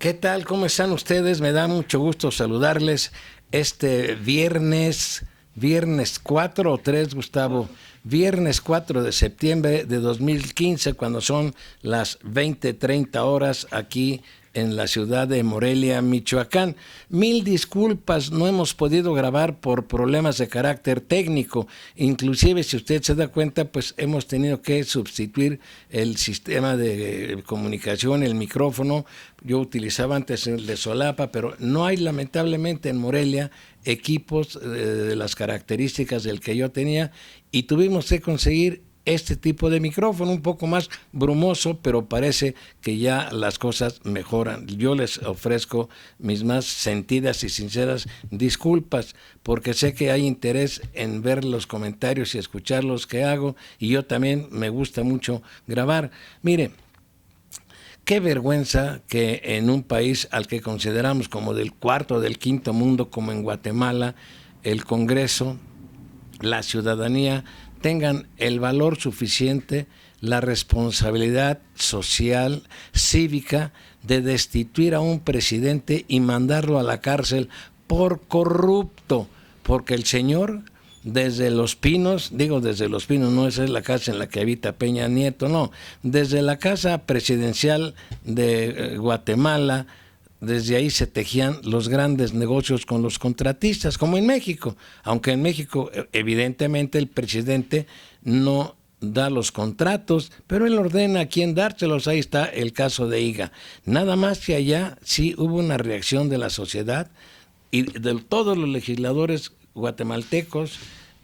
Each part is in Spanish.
¿Qué tal? ¿Cómo están ustedes? Me da mucho gusto saludarles este viernes 4 o 3, Gustavo, viernes 4 de septiembre de 2015, cuando son las 20:30 horas aquí en la ciudad de Morelia, Michoacán. Mil disculpas, no hemos podido grabar por problemas de carácter técnico. Inclusive, si usted se da cuenta, pues hemos tenido que sustituir el sistema de comunicación, el micrófono. Yo utilizaba antes el de solapa, pero no hay lamentablemente en Morelia equipos de las características del que yo tenía, y tuvimos que conseguir este tipo de micrófono un poco más brumoso, pero parece que ya las cosas mejoran. Yo les ofrezco mis más sentidas y sinceras disculpas, porque sé que hay interés en ver los comentarios y escuchar los que hago, y yo también me gusta mucho grabar. Mire, qué vergüenza que en un país al que consideramos como del cuarto o del quinto mundo, como en Guatemala, el Congreso, la ciudadanía, tengan el valor suficiente, la responsabilidad social, cívica, de destituir a un presidente y mandarlo a la cárcel por corrupto, porque el señor, desde Los Pinos, desde Los Pinos, no esa es la casa en la que habita Peña Nieto, no, desde la casa presidencial de Guatemala, desde ahí se tejían los grandes negocios con los contratistas, como en México, aunque en México evidentemente el presidente no da los contratos, pero él ordena a quién dárselos. Ahí está el caso de IGA. Nada más que allá sí hubo una reacción de la sociedad y de todos los legisladores guatemaltecos,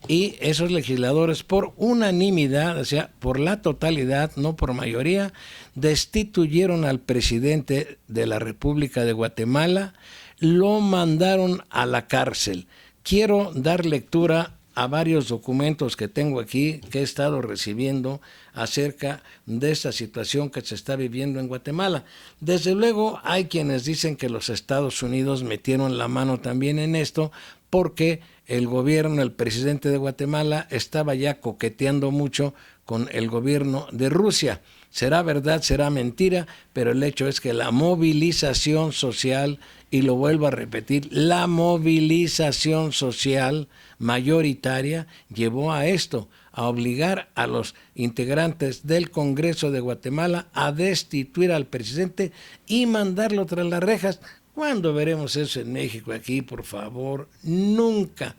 y esos legisladores por unanimidad, o sea, por la totalidad, no por mayoría, destituyeron al presidente de la República de Guatemala, lo mandaron a la cárcel. Quiero dar lectura a varios documentos que tengo aquí, que he estado recibiendo acerca de esta situación que se está viviendo en Guatemala. Desde luego hay quienes dicen que los Estados Unidos metieron la mano también en esto, porque el gobierno, el presidente de Guatemala, estaba ya coqueteando mucho con el gobierno de Rusia. Será verdad, será mentira, pero el hecho es que la movilización social, y lo vuelvo a repetir, la movilización social mayoritaria llevó a esto, a obligar a los integrantes del Congreso de Guatemala a destituir al presidente y mandarlo tras las rejas. ¿Cuándo veremos eso en México? Aquí, por favor, nunca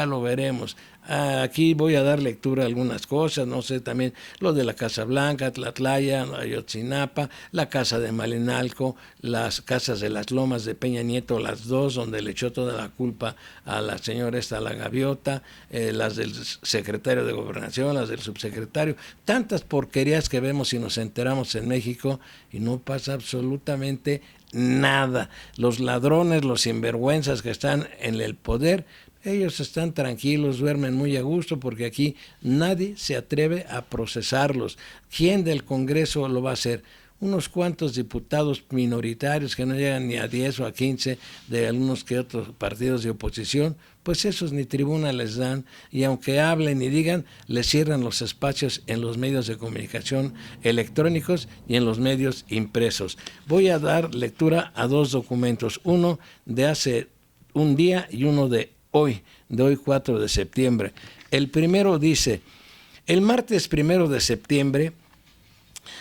lo veremos. Aquí voy a dar lectura a algunas cosas, no sé, también lo de la Casa Blanca, Tlatlaya, Ayotzinapa, la Casa de Malinalco, las casas de las Lomas de Peña Nieto, las dos, donde le echó toda la culpa a la señora la Gaviota, las del secretario de Gobernación, las del subsecretario, tantas porquerías que vemos y nos enteramos en México y no pasa absolutamente nada. Los ladrones, los sinvergüenzas que están en el poder, ellos están tranquilos, duermen muy a gusto, porque aquí nadie se atreve a procesarlos. ¿Quién del Congreso lo va a hacer? Unos cuantos diputados minoritarios que no llegan ni a 10 o a 15 de algunos que otros partidos de oposición, pues esos ni tribuna les dan, y aunque hablen y digan, les cierran los espacios en los medios de comunicación electrónicos y en los medios impresos. Voy a dar lectura a dos documentos, uno de hace un día y uno de hoy 4 de septiembre. El primero dice: el martes 1 de septiembre,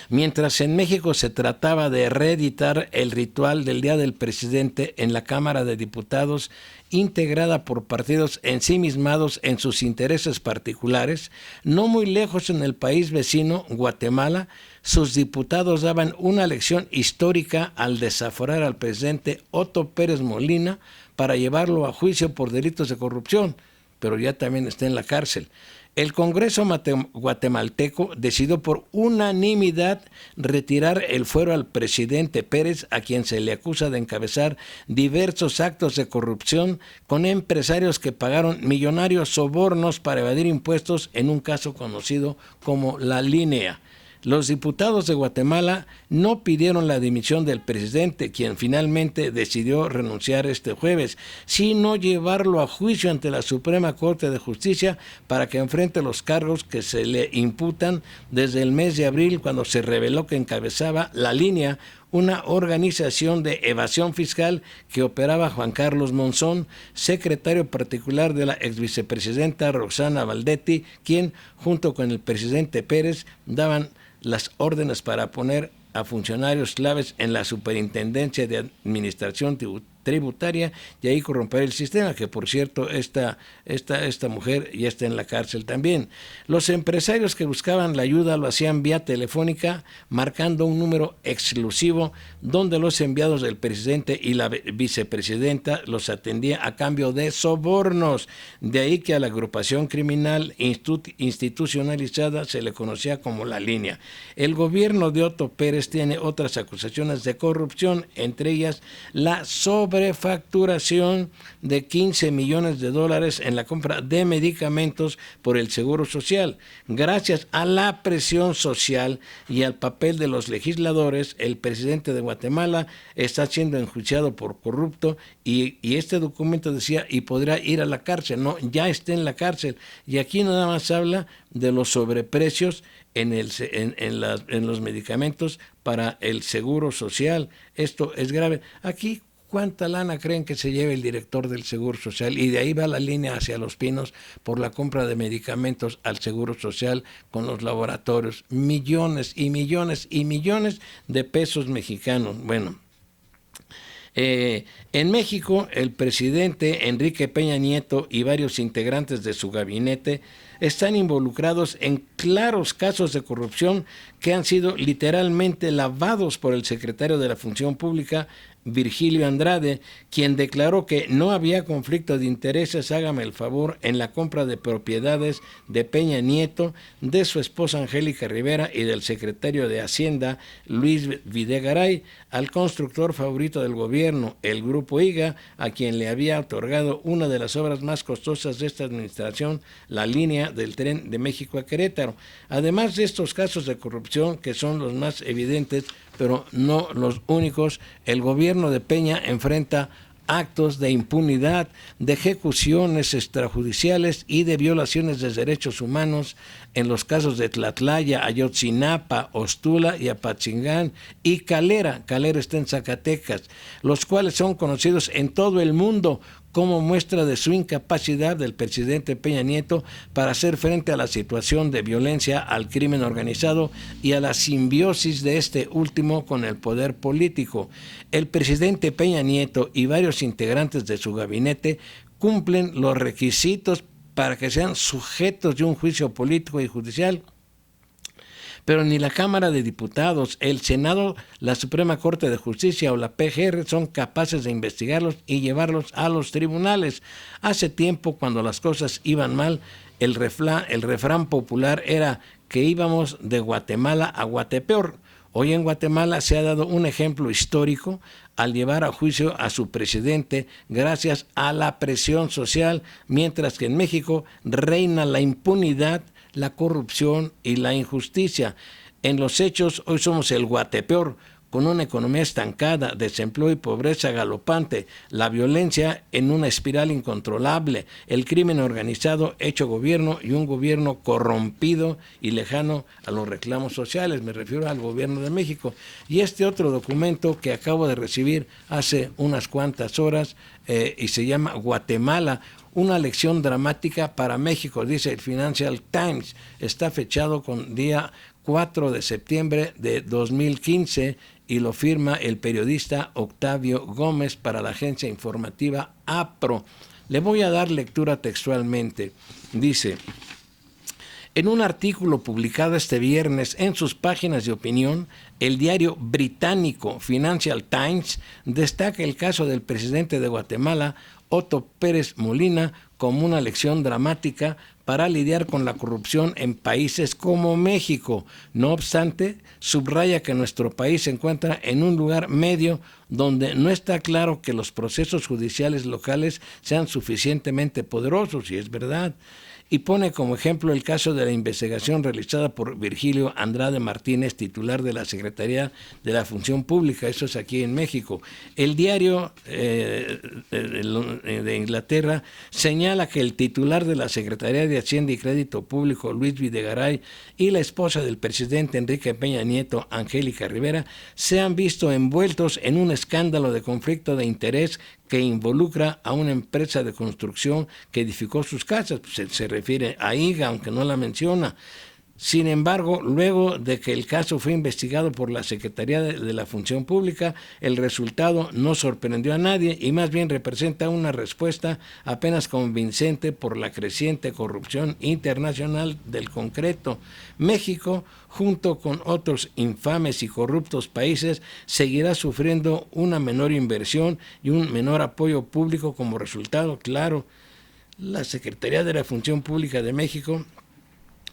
mientras en México se trataba de reeditar el ritual del Día del Presidente en la Cámara de Diputados, integrada por partidos ensimismados en sus intereses particulares, no muy lejos en el país vecino, Guatemala, sus diputados daban una lección histórica al desaforar al presidente Otto Pérez Molina para llevarlo a juicio por delitos de corrupción, pero ya también está en la cárcel. El Congreso guatemalteco decidió por unanimidad retirar el fuero al presidente Pérez, a quien se le acusa de encabezar diversos actos de corrupción con empresarios que pagaron millonarios sobornos para evadir impuestos en un caso conocido como La Línea. Los diputados de Guatemala no pidieron la dimisión del presidente, quien finalmente decidió renunciar este jueves, sino llevarlo a juicio ante la Suprema Corte de Justicia para que enfrente los cargos que se le imputan desde el mes de abril, cuando se reveló que encabezaba La Línea, una organización de evasión fiscal que operaba Juan Carlos Monzón, secretario particular de la exvicepresidenta Roxana Valdetti, quien, junto con el presidente Pérez, daban las órdenes para poner a funcionarios claves en la Superintendencia de Administración Tributaria y ahí corromper el sistema, que por cierto esta mujer ya está en la cárcel también. Los empresarios que buscaban la ayuda lo hacían vía telefónica, marcando un número exclusivo donde los enviados del presidente y la vicepresidenta los atendía a cambio de sobornos. De ahí que a la agrupación criminal institucionalizada se le conocía como La Línea. El gobierno de Otto Pérez tiene otras acusaciones de corrupción, entre ellas la sobrefacturación de $15 millones en la compra de medicamentos por el Seguro Social. Gracias a la presión social y al papel de los legisladores, el presidente de Guatemala está siendo enjuiciado por corrupto y este documento decía, y podrá ir a la cárcel. No, ya está en la cárcel. Y aquí nada más habla de los sobreprecios en los medicamentos para el Seguro Social. Esto es grave. Aquí, ¿cuánta lana creen que se lleve el director del Seguro Social? Y de ahí va la línea hacia Los Pinos por la compra de medicamentos al Seguro Social con los laboratorios. Millones y millones y millones de pesos mexicanos. Bueno, en México, el presidente Enrique Peña Nieto y varios integrantes de su gabinete están involucrados en claros casos de corrupción que han sido literalmente lavados por el secretario de la Función Pública, Virgilio Andrade, quien declaró que no había conflicto de intereses, hágame el favor, en la compra de propiedades de Peña Nieto, de su esposa Angélica Rivera y del secretario de Hacienda, Luis Videgaray, al constructor favorito del gobierno, el Grupo IGA, a quien le había otorgado una de las obras más costosas de esta administración, la línea del tren de México a Querétaro. Además de estos casos de corrupción, que son los más evidentes, pero no los únicos, el gobierno de Peña enfrenta actos de impunidad, de ejecuciones extrajudiciales y de violaciones de derechos humanos en los casos de Tlatlaya, Ayotzinapa, Ostula y Apatzingán y Calera está en Zacatecas, los cuales son conocidos en todo el mundo como muestra de su incapacidad del presidente Peña Nieto para hacer frente a la situación de violencia, al crimen organizado y a la simbiosis de este último con el poder político. El presidente Peña Nieto y varios integrantes de su gabinete cumplen los requisitos para que sean sujetos de un juicio político y judicial, pero ni la Cámara de Diputados, el Senado, la Suprema Corte de Justicia o la PGR son capaces de investigarlos y llevarlos a los tribunales. Hace tiempo, cuando las cosas iban mal, el refrán popular era que íbamos de Guatemala a Guatepeor. Hoy en Guatemala se ha dado un ejemplo histórico al llevar a juicio a su presidente gracias a la presión social, mientras que en México reina la impunidad, la corrupción y la injusticia. En los hechos, hoy somos el Guatepeor, con una economía estancada, desempleo y pobreza galopante, la violencia en una espiral incontrolable, el crimen organizado hecho gobierno y un gobierno corrompido y lejano a los reclamos sociales. Me refiero al gobierno de México. Y este otro documento que acabo de recibir hace unas cuantas horas y se llama Guatemala, una lección dramática para México, dice el Financial Times. Está fechado con día 4 de septiembre de 2015 y lo firma el periodista Octavio Gómez para la agencia informativa APRO. Le voy a dar lectura textualmente. Dice: en un artículo publicado este viernes en sus páginas de opinión, el diario británico Financial Times destaca el caso del presidente de Guatemala, Otto Pérez Molina, como una lección dramática para lidiar con la corrupción en países como México. No obstante, subraya que nuestro país se encuentra en un lugar medio donde no está claro que los procesos judiciales locales sean suficientemente poderosos, y es verdad. y pone como ejemplo el caso de la investigación realizada por Virgilio Andrade Martínez, titular de la Secretaría de la Función Pública, eso es aquí en México. El diario de Inglaterra señala que el titular de la Secretaría de Hacienda y Crédito Público, Luis Videgaray, y la esposa del presidente Enrique Peña Nieto, Angélica Rivera, se han visto envueltos en un escándalo de conflicto de interés que involucra a una empresa de construcción que edificó sus casas. Se refiere a IGA, aunque no la menciona. Sin embargo, luego de que el caso fue investigado por la Secretaría de la Función Pública, el resultado no sorprendió a nadie y más bien representa una respuesta apenas convincente por la creciente corrupción internacional del concreto. México, junto con otros infames y corruptos países, seguirá sufriendo una menor inversión y un menor apoyo público como resultado. Claro, la Secretaría de la Función Pública de México,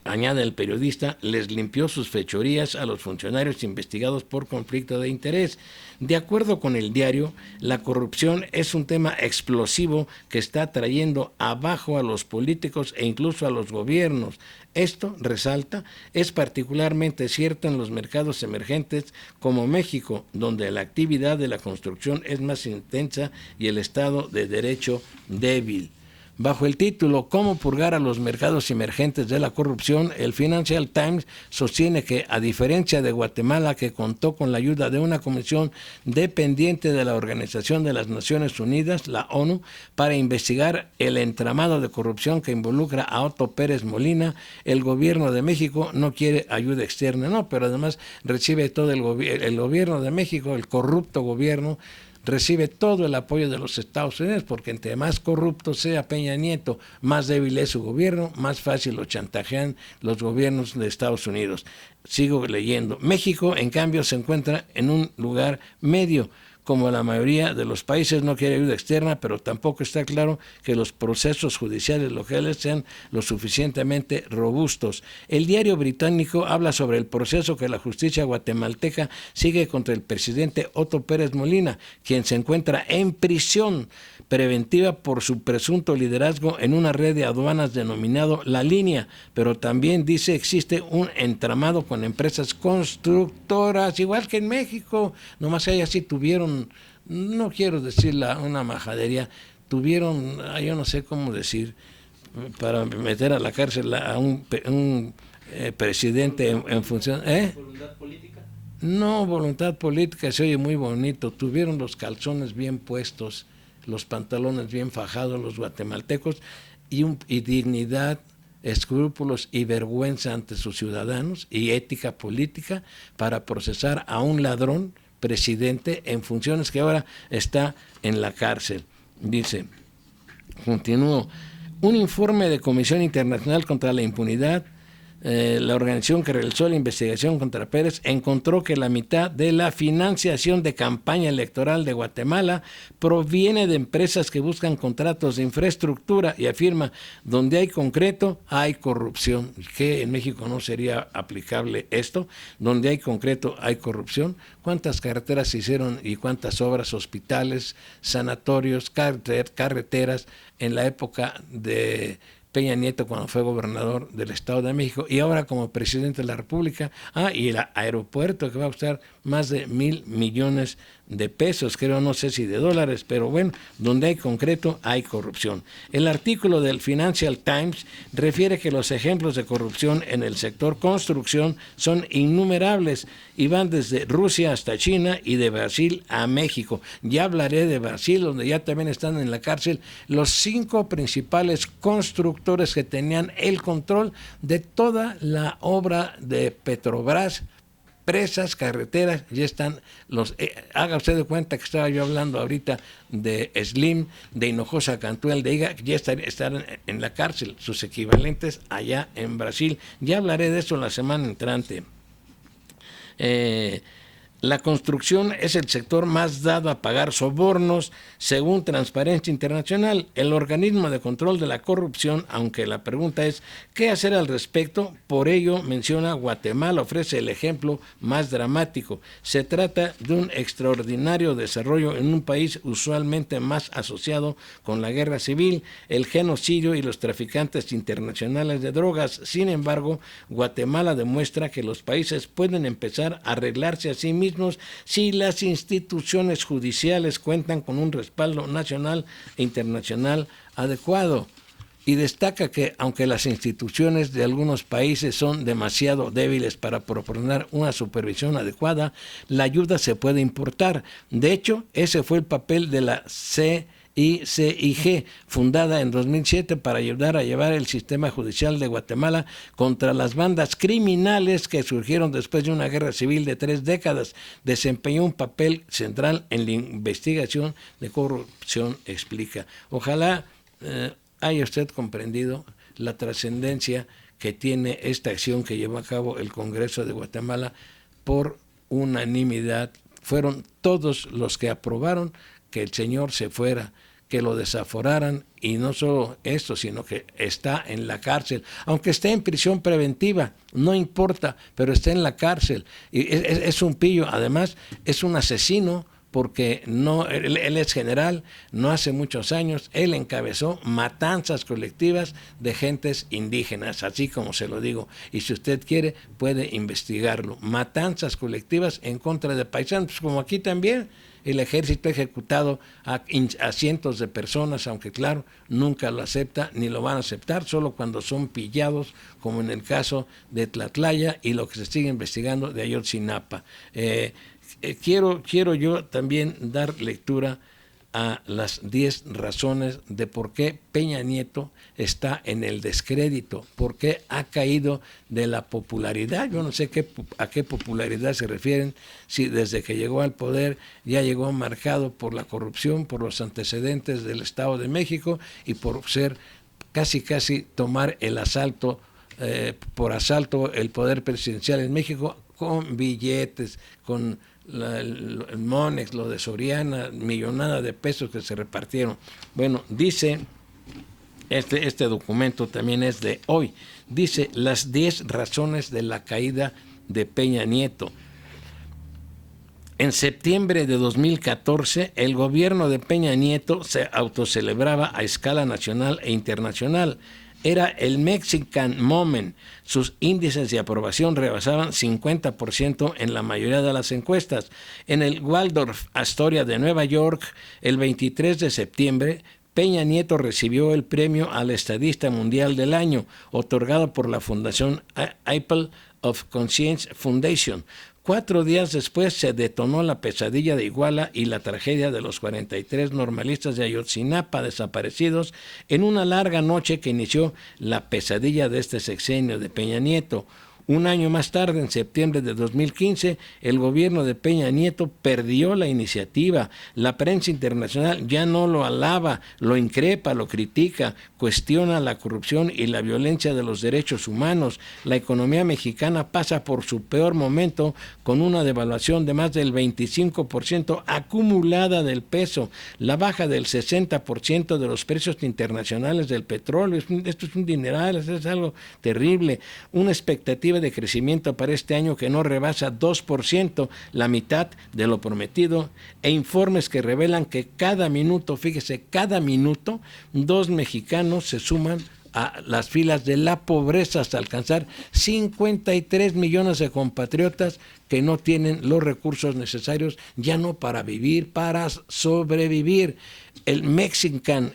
añade el periodista, les limpió sus fechorías a los funcionarios investigados por conflicto de interés. De acuerdo con el diario, la corrupción es un tema explosivo que está trayendo abajo a los políticos e incluso a los gobiernos. Esto, resalta, es particularmente cierto en los mercados emergentes como México, donde la actividad de la construcción es más intensa y el Estado de Derecho débil. Bajo el título ¿Cómo purgar a los mercados emergentes de la corrupción?, el Financial Times sostiene que, a diferencia de Guatemala, que contó con la ayuda de una comisión dependiente de la Organización de las Naciones Unidas, la ONU, para investigar el entramado de corrupción que involucra a Otto Pérez Molina, el gobierno de México no quiere ayuda externa. No, pero además recibe todo el gobierno de México, el corrupto gobierno, recibe todo el apoyo de los Estados Unidos, porque entre más corrupto sea Peña Nieto, más débil es su gobierno, más fácil lo chantajean los gobiernos de Estados Unidos. Sigo leyendo. México, en cambio, se encuentra en un lugar medio. Como la mayoría de los países, no quiere ayuda externa, pero tampoco está claro que los procesos judiciales locales sean lo suficientemente robustos. El diario británico habla sobre el proceso que la justicia guatemalteca sigue contra el presidente Otto Pérez Molina, quien se encuentra en prisión preventiva por su presunto liderazgo en una red de aduanas denominado La Línea, pero también dice existe un entramado con empresas constructoras, igual que en México, nomás que allá sí tuvieron, no quiero decir una majadería, tuvieron, yo no sé cómo decir, para meter a la cárcel a un presidente en función... ¿Voluntad política? No, voluntad política, se oye muy bonito, tuvieron los calzones bien puestos, los pantalones bien fajados los guatemaltecos y dignidad, escrúpulos y vergüenza ante sus ciudadanos y ética política para procesar a un ladrón presidente en funciones que ahora está en la cárcel. Dice, continúo, un informe de Comisión Internacional contra la Impunidad, la organización que realizó la investigación contra Pérez, encontró que la mitad de la financiación de campaña electoral de Guatemala proviene de empresas que buscan contratos de infraestructura y afirma, donde hay concreto, hay corrupción. ¿Qué en México no sería aplicable esto? Donde hay concreto, hay corrupción. ¿Cuántas carreteras se hicieron y cuántas obras, hospitales, sanatorios, carreteras en la época de Peña Nieto cuando fue gobernador del Estado de México y ahora como presidente de la República? Y el aeropuerto que va a costar más de 1,000 millones de pesos, creo, no sé si de dólares, pero bueno, donde hay concreto hay corrupción. El artículo del Financial Times refiere que los ejemplos de corrupción en el sector construcción son innumerables y van desde Rusia hasta China y de Brasil a México. Ya hablaré de Brasil, donde ya también están en la cárcel los 5 principales constructores que tenían el control de toda la obra de Petrobras, presas, carreteras, ya están los... haga usted de cuenta que estaba yo hablando ahorita de Slim, de Hinojosa Cantuel, de IGA, ya están en la cárcel, sus equivalentes allá en Brasil. Ya hablaré de eso la semana entrante. La construcción es el sector más dado a pagar sobornos, según Transparencia Internacional, el organismo de control de la corrupción, aunque la pregunta es ¿qué hacer al respecto? Por ello, menciona, Guatemala ofrece el ejemplo más dramático. Se trata de un extraordinario desarrollo en un país usualmente más asociado con la guerra civil, el genocidio y los traficantes internacionales de drogas. Sin embargo, Guatemala demuestra que los países pueden empezar a arreglarse a sí mismos si las instituciones judiciales cuentan con un respaldo nacional e internacional adecuado. Y destaca que, aunque las instituciones de algunos países son demasiado débiles para proporcionar una supervisión adecuada, la ayuda se puede importar. De hecho, ese fue el papel de la CICIG, fundada en 2007 para ayudar a llevar el sistema judicial de Guatemala contra las bandas criminales que surgieron después de una guerra civil de 3 décadas. Desempeñó un papel central en la investigación de corrupción, explica. Ojalá haya usted comprendido la trascendencia que tiene esta acción que llevó a cabo el Congreso de Guatemala por unanimidad. Fueron todos los que aprobaron que el señor se fuera, que lo desaforaran, y no solo esto, sino que está en la cárcel, aunque esté en prisión preventiva, no importa, pero está en la cárcel, y es un pillo, además es un asesino, porque no, él es general, no hace muchos años, él encabezó matanzas colectivas de gentes indígenas, así como se lo digo, y si usted quiere puede investigarlo, matanzas colectivas en contra de paisanos, como aquí también. El ejército ha ejecutado a cientos de personas, aunque claro, nunca lo acepta ni lo van a aceptar, solo cuando son pillados, como en el caso de Tlatlaya y lo que se sigue investigando de Ayotzinapa. Quiero yo también dar lectura a las 10 razones de por qué Peña Nieto está en el descrédito, por qué ha caído de la popularidad. Yo no sé a qué popularidad se refieren, si desde que llegó al poder ya llegó marcado por la corrupción, por los antecedentes del Estado de México y por ser casi tomar el asalto, por asalto el poder presidencial en México con billetes, con el Monex, lo de Soriana, millonada de pesos que se repartieron. Bueno, dice, este documento también es de hoy, dice las 10 razones de la caída de Peña Nieto. En septiembre de 2014, el gobierno de Peña Nieto se autocelebraba a escala nacional e internacional. Era el Mexican Moment. Sus índices de aprobación rebasaban 50% en la mayoría de las encuestas. En el Waldorf Astoria de Nueva York, el 23 de septiembre, Peña Nieto recibió el premio al Estadista Mundial del Año, otorgado por la Fundación Apple of Conscience Foundation. 4 días después se detonó la pesadilla de Iguala y la tragedia de los 43 normalistas de Ayotzinapa desaparecidos en una larga noche que inició la pesadilla de este sexenio de Peña Nieto. Un año más tarde, en septiembre de 2015, el gobierno de Peña Nieto perdió la iniciativa. La prensa internacional ya no lo alaba, lo increpa, lo critica, cuestiona la corrupción y la violencia de los derechos humanos. La economía mexicana pasa por su peor momento con una devaluación de más del 25% acumulada del peso, la baja del 60% de los precios internacionales del petróleo. Esto es un dineral, esto es algo terrible. Una expectativa de crecimiento para este año que no rebasa 2%, la mitad de lo prometido, e informes que revelan que cada minuto, fíjese, cada minuto, 2 mexicanos se suman a las filas de la pobreza hasta alcanzar 53 millones de compatriotas que no tienen los recursos necesarios ya no para vivir, para sobrevivir. El Mexican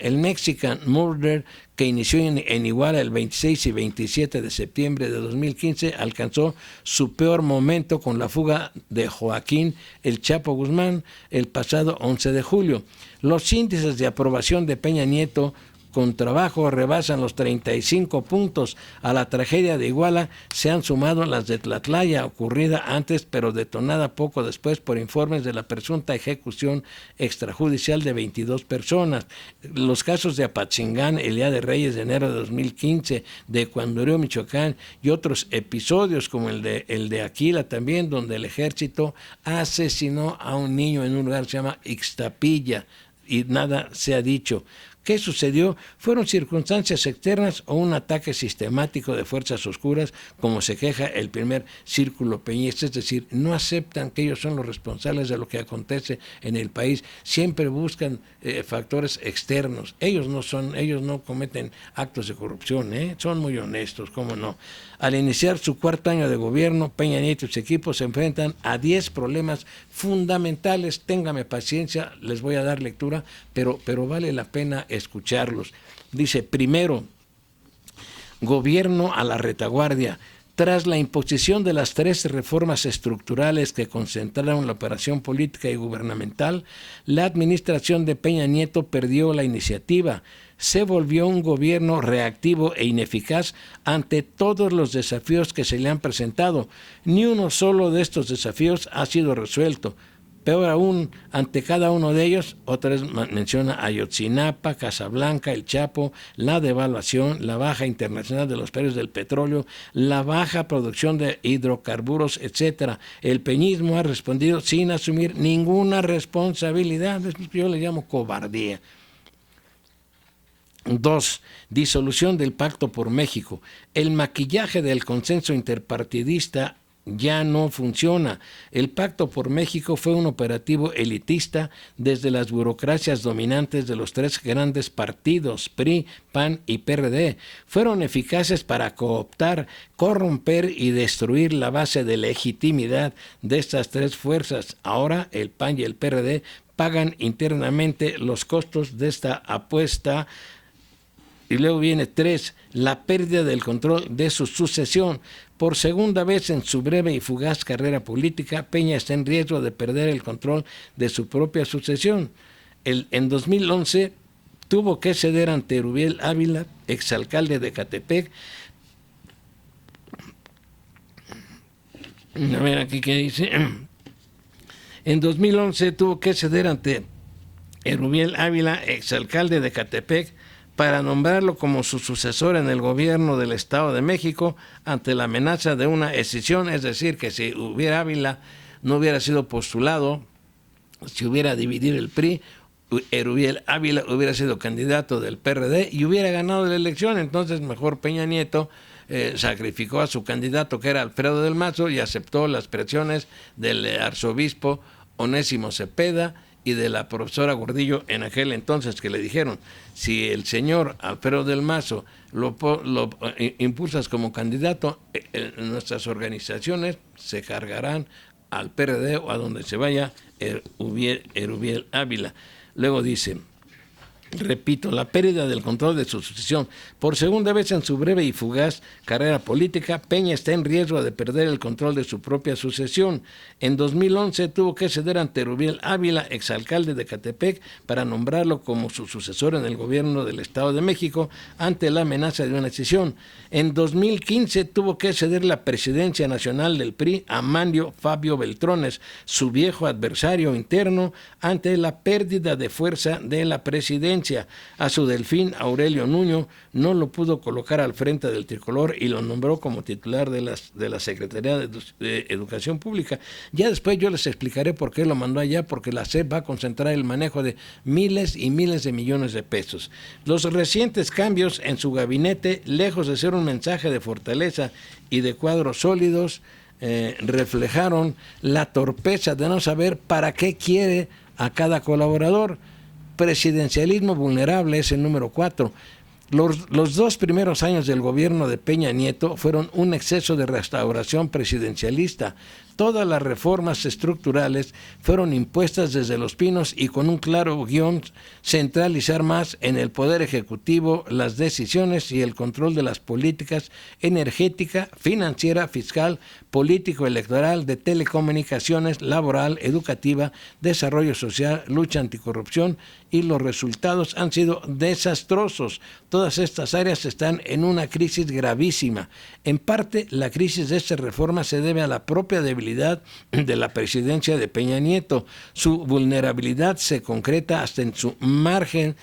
Murder, que inició en Iguala el 26 y 27 de septiembre de 2015, alcanzó su peor momento con la fuga de Joaquín El Chapo Guzmán el pasado 11 de julio. Los índices de aprobación de Peña Nieto con trabajo rebasan los 35 puntos. A la tragedia de Iguala se han sumado las de Tlatlaya, ocurrida antes pero detonada poco después por informes de la presunta ejecución extrajudicial de 22 personas. Los casos de Apatzingán, el Día de Reyes de enero de 2015, de Cuandureo, Michoacán, y otros episodios como el de Aquila también, donde el ejército asesinó a un niño en un lugar que se llama Ixtapilla y nada se ha dicho. ¿Qué sucedió? ¿Fueron circunstancias externas o un ataque sistemático de fuerzas oscuras, como se queja el primer círculo peñista? Es decir, no aceptan que ellos son los responsables de lo que acontece en el país, siempre buscan factores externos. Ellos no cometen actos de corrupción, son muy honestos, ¿cómo no? Al iniciar su cuarto año de gobierno, Peña Nieto y su equipo se enfrentan a 10 problemas fundamentales. Téngame paciencia, les voy a dar lectura, pero vale la pena escucharlos. Dice, primero, gobierno a la retaguardia. Tras la imposición de las 3 reformas estructurales que concentraron la operación política y gubernamental, la administración de Peña Nieto perdió la iniciativa. Se volvió un gobierno reactivo e ineficaz ante todos los desafíos que se le han presentado. Ni uno solo de estos desafíos ha sido resuelto. Peor aún, ante cada uno de ellos, otra vez menciona Ayotzinapa, Casablanca, El Chapo, la devaluación, la baja internacional de los precios del petróleo, la baja producción de hidrocarburos, etcétera. El peñismo ha respondido sin asumir ninguna responsabilidad. Es lo que yo le llamo cobardía. 2. Disolución del Pacto por México. El maquillaje del consenso interpartidista ya no funciona. El Pacto por México fue un operativo elitista desde las burocracias dominantes de los 3 grandes partidos, PRI, PAN y PRD. Fueron eficaces para cooptar, corromper y destruir la base de legitimidad de estas 3 fuerzas. Ahora el PAN y el PRD pagan internamente los costos de esta apuesta. Y luego viene 3, la pérdida del control de su sucesión. Por segunda vez en su breve y fugaz carrera política, Peña está en riesgo de perder el control de su propia sucesión. En 2011 tuvo que ceder ante Erubiel Ávila, exalcalde de Ecatepec. A ver aquí qué dice. En 2011 tuvo que ceder ante Erubiel Ávila, exalcalde de Ecatepec, para nombrarlo como su sucesor en el gobierno del Estado de México ante la amenaza de una escisión, es decir, que si hubiera Ávila no hubiera sido postulado, si hubiera dividido el PRI, Erubiel Ávila hubiera sido candidato del PRD y hubiera ganado la elección. Entonces mejor Peña Nieto sacrificó a su candidato, que era Alfredo del Mazo, y aceptó las presiones del arzobispo Onésimo Cepeda y de la profesora Gordillo en aquel entonces, que le dijeron, si el señor Alfredo del Mazo lo impulsas como candidato, nuestras organizaciones se cargarán al PRD o a donde se vaya Erubiel Ávila. Luego dice, repito, la pérdida del control de su sucesión. Por segunda vez en su breve y fugaz carrera política, Peña está en riesgo de perder el control de su propia sucesión. En 2011 tuvo que ceder ante Erubiel Ávila, exalcalde de Ecatepec, para nombrarlo como su sucesor en el gobierno del Estado de México ante la amenaza de una escisión. En 2015 tuvo que ceder la presidencia nacional del PRI a Manlio Fabio Beltrones, su viejo adversario interno, ante la pérdida de fuerza de la presidencia. A su delfín Aurelio Nuño no lo pudo colocar al frente del tricolor y lo nombró como titular de la Secretaría de Educación Pública. Ya después yo les explicaré por qué lo mandó allá, porque la SEP va a concentrar el manejo de miles y miles de millones de pesos. Los recientes cambios en su gabinete, lejos de ser un mensaje de fortaleza y de cuadros sólidos, reflejaron la torpeza de no saber para qué quiere a cada colaborador. Presidencialismo vulnerable es el número 4. Los 2 primeros años del gobierno de Peña Nieto fueron un exceso de restauración presidencialista. Todas las reformas estructurales fueron impuestas desde Los Pinos y con un claro guión: centralizar más en el Poder Ejecutivo las decisiones y el control de las políticas energética, financiera, fiscal, político-electoral, de telecomunicaciones, laboral, educativa, desarrollo social, lucha anticorrupción, y los resultados han sido desastrosos. Todas estas áreas están en una crisis gravísima. En parte, la crisis de estas reformas se debe a la propia debilidad de la presidencia de Peña Nieto. Su vulnerabilidad se concreta hasta en su margen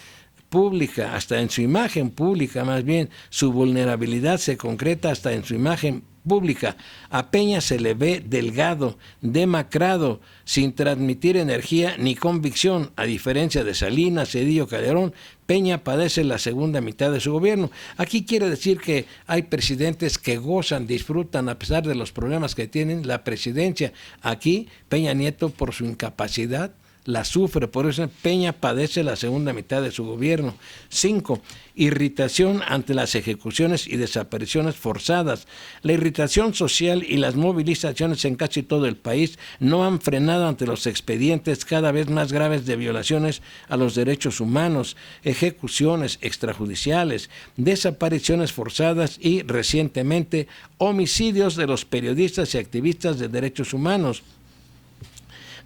pública, hasta en su imagen pública, más bien. Su vulnerabilidad se concreta hasta en su imagen pública. A Peña se le ve delgado, demacrado, sin transmitir energía ni convicción. A diferencia de Salinas, Cedillo, Calderón, Peña padece la segunda mitad de su gobierno. Aquí quiere decir que hay presidentes que gozan, disfrutan, a pesar de los problemas que tienen, la presidencia. Aquí, Peña Nieto, por su incapacidad, la sufre. Por eso Peña padece la segunda mitad de su gobierno. 5. Irritación ante las ejecuciones y desapariciones forzadas. La irritación social y las movilizaciones en casi todo el país no han frenado ante los expedientes cada vez más graves de violaciones a los derechos humanos, ejecuciones extrajudiciales, desapariciones forzadas y, recientemente, homicidios de los periodistas y activistas de derechos humanos.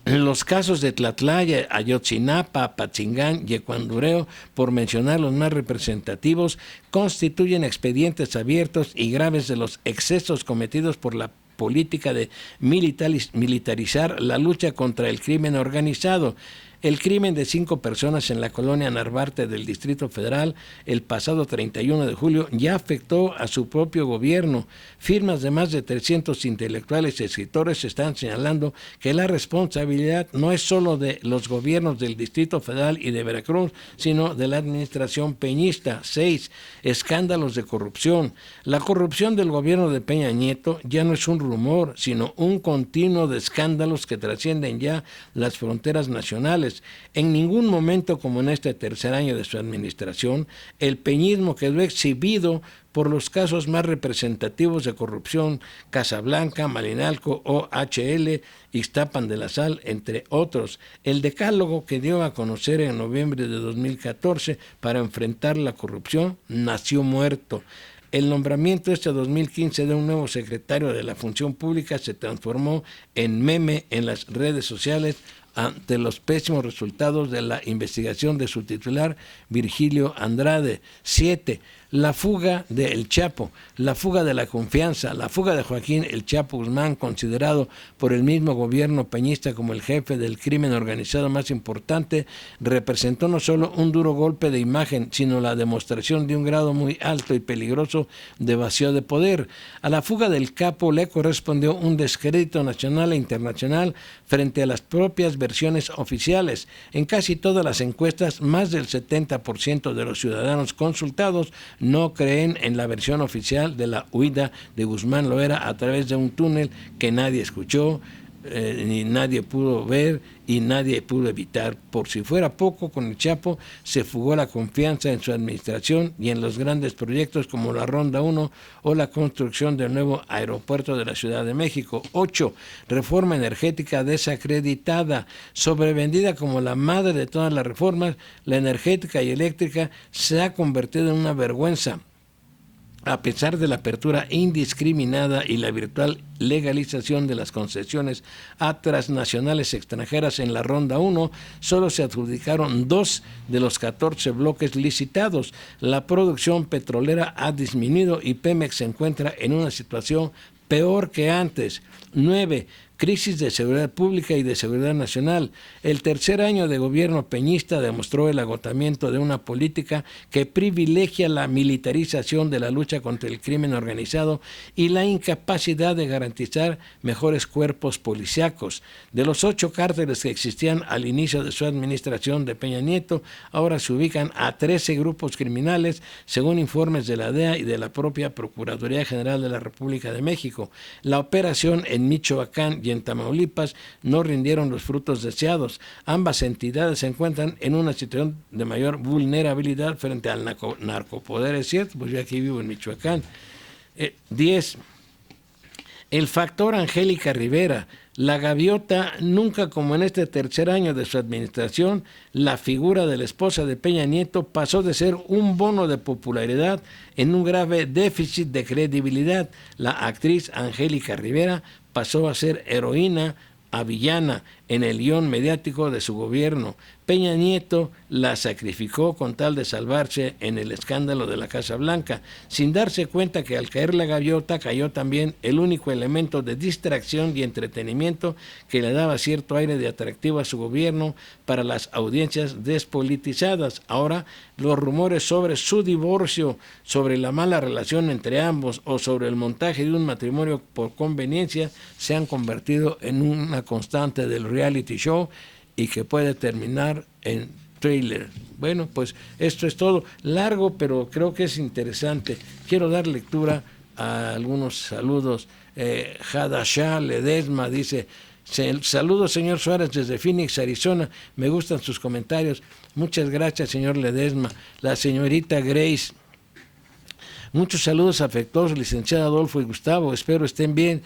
Los casos de Tlatlaya, Ayotzinapa, Apatzingán y Ecuandureo, por mencionar los más representativos, constituyen expedientes abiertos y graves de los excesos cometidos por la política de militarizar la lucha contra el crimen organizado. El crimen de 5 personas en la colonia Narvarte del Distrito Federal el pasado 31 de julio ya afectó a su propio gobierno. Firmas de más de 300 intelectuales y escritores están señalando que la responsabilidad no es solo de los gobiernos del Distrito Federal y de Veracruz, sino de la administración peñista. 6. Escándalos de corrupción. La corrupción del gobierno de Peña Nieto ya no es un rumor, sino un continuo de escándalos que trascienden ya las fronteras nacionales. En ningún momento, como en este tercer año de su administración, el peñismo quedó exhibido por los casos más representativos de corrupción: Casablanca, Malinalco, OHL, Ixtapan de la Sal, entre otros. El decálogo que dio a conocer en noviembre de 2014 para enfrentar la corrupción nació muerto. El nombramiento este 2015 de un nuevo secretario de la Función Pública se transformó en meme en las redes sociales ante los pésimos resultados de la investigación de su titular, Virgilio Andrade. 7. La fuga de El Chapo, la fuga de la confianza, la fuga de Joaquín El Chapo Guzmán, considerado por el mismo gobierno peñista como el jefe del crimen organizado más importante, representó no solo un duro golpe de imagen, sino la demostración de un grado muy alto y peligroso de vacío de poder. A la fuga del capo le correspondió un descrédito nacional e internacional frente a las propias versiones oficiales. En casi todas las encuestas, más del 70% de los ciudadanos consultados no creen en la versión oficial de la huida de Guzmán Loera a través de un túnel que nadie escuchó, ni nadie pudo ver y nadie pudo evitar. Por si fuera poco, con el Chapo se fugó la confianza en su administración y en los grandes proyectos como la Ronda 1 o la construcción del nuevo aeropuerto de la Ciudad de México. 8. Reforma energética desacreditada. Sobrevendida como la madre de todas las reformas, la energética y eléctrica se ha convertido en una vergüenza. A pesar de la apertura indiscriminada y la virtual legalización de las concesiones a transnacionales extranjeras en la Ronda 1, solo se adjudicaron 2 de los 14 bloques licitados. La producción petrolera ha disminuido y Pemex se encuentra en una situación peor que antes. 9. Crisis de seguridad pública y de seguridad nacional. El tercer año de gobierno peñista demostró el agotamiento de una política que privilegia la militarización de la lucha contra el crimen organizado y la incapacidad de garantizar mejores cuerpos policíacos. De los 8 cárteles que existían al inicio de su administración de Peña Nieto, ahora se ubican a 13 grupos criminales, según informes de la DEA y de la propia Procuraduría General de la República de México. La operación en Michoacán y en Tamaulipas no rindieron los frutos deseados. Ambas entidades se encuentran en una situación de mayor vulnerabilidad frente al narcopoder. Es cierto, pues yo aquí vivo en Michoacán. 10. El factor Angélica Rivera, la gaviota, nunca como en este tercer año de su administración, la figura de la esposa de Peña Nieto pasó de ser un bono de popularidad en un grave déficit de credibilidad. La actriz Angélica Rivera pasó a ser heroína, a villana en el guión mediático de su gobierno. Peña Nieto la sacrificó con tal de salvarse en el escándalo de la Casa Blanca, sin darse cuenta que al caer la gaviota cayó también el único elemento de distracción y entretenimiento que le daba cierto aire de atractivo a su gobierno para las audiencias despolitizadas. Ahora, los rumores sobre su divorcio, sobre la mala relación entre ambos o sobre el montaje de un matrimonio por conveniencia se han convertido en una constante del reality show y que puede terminar en thriller. Bueno, pues esto es todo. Largo, pero creo que es interesante. Quiero dar lectura a algunos saludos. Hadashah Ledesma dice: saludos, señor Suárez, desde Phoenix, Arizona. Me gustan sus comentarios. Muchas gracias, señor Ledesma. La señorita Grace: muchos saludos afectuosos, licenciado Adolfo y Gustavo. Espero estén bien.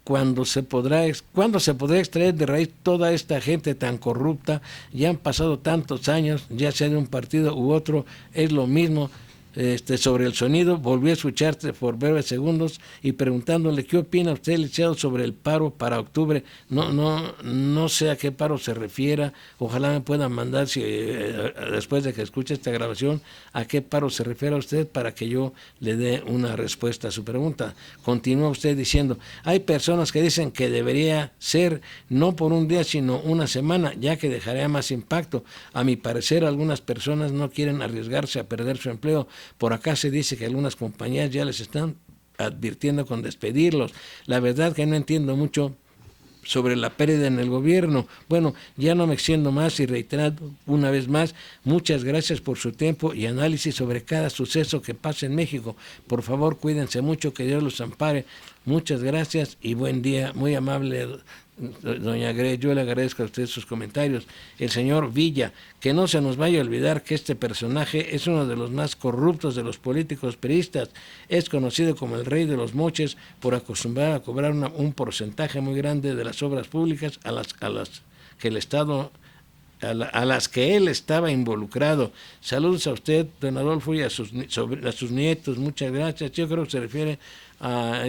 ¿Cuándo se podrá extraer de raíz toda esta gente tan corrupta? Ya han pasado tantos años, ya sea de un partido u otro, es lo mismo. Sobre el sonido, volví a escucharte por breves segundos y preguntándole qué opina usted, licenciado, sobre el paro para octubre. No sé a qué paro se refiera. Ojalá me puedan mandar, después de que escuche esta grabación, a qué paro se refiere a usted para que yo le dé una respuesta a su pregunta. Continúa usted diciendo: hay personas que dicen que debería ser no por un día, sino una semana, ya que dejaría más impacto. A mi parecer, algunas personas no quieren arriesgarse a perder su empleo. Por acá se dice que algunas compañías ya les están advirtiendo con despedirlos. La verdad que no entiendo mucho sobre la pérdida en el gobierno. Bueno, ya no me extiendo más y reiterando una vez más, muchas gracias por su tiempo y análisis sobre cada suceso que pasa en México. Por favor, cuídense mucho, que Dios los ampare. Muchas gracias y buen día. Muy amable, doña Grace, yo le agradezco a usted sus comentarios. El señor Villa: que no se nos vaya a olvidar que este personaje es uno de los más corruptos de los políticos priistas. Es conocido como el rey de los moches por acostumbrar a cobrar un porcentaje muy grande de las obras públicas a las que el Estado, a las que él estaba involucrado. Saludos a usted, don Adolfo, y a sus nietos. Muchas gracias. Yo creo que se refiere a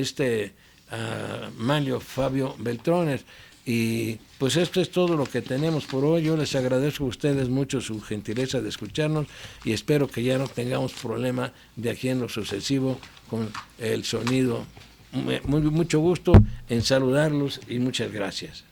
Manlio Fabio Beltrones. Y pues esto es todo lo que tenemos por hoy. Yo les agradezco a ustedes mucho su gentileza de escucharnos y espero que ya no tengamos problema de aquí en lo sucesivo con el sonido. Mucho gusto en saludarlos y muchas gracias.